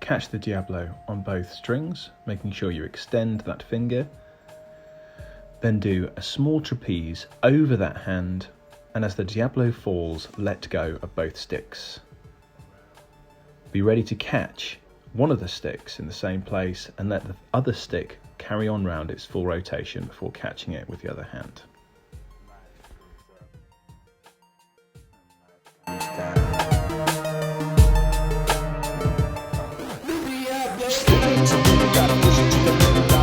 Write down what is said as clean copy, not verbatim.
catch the Diabolo on both strings, making sure you extend that finger. Then do a small trapeze over that hand, and as the Diabolo falls, let go of both sticks. Be ready to catch one of the sticks in the same place and let the other stick carry on round its full rotation before catching it with the other hand. Gotta push it to the limit.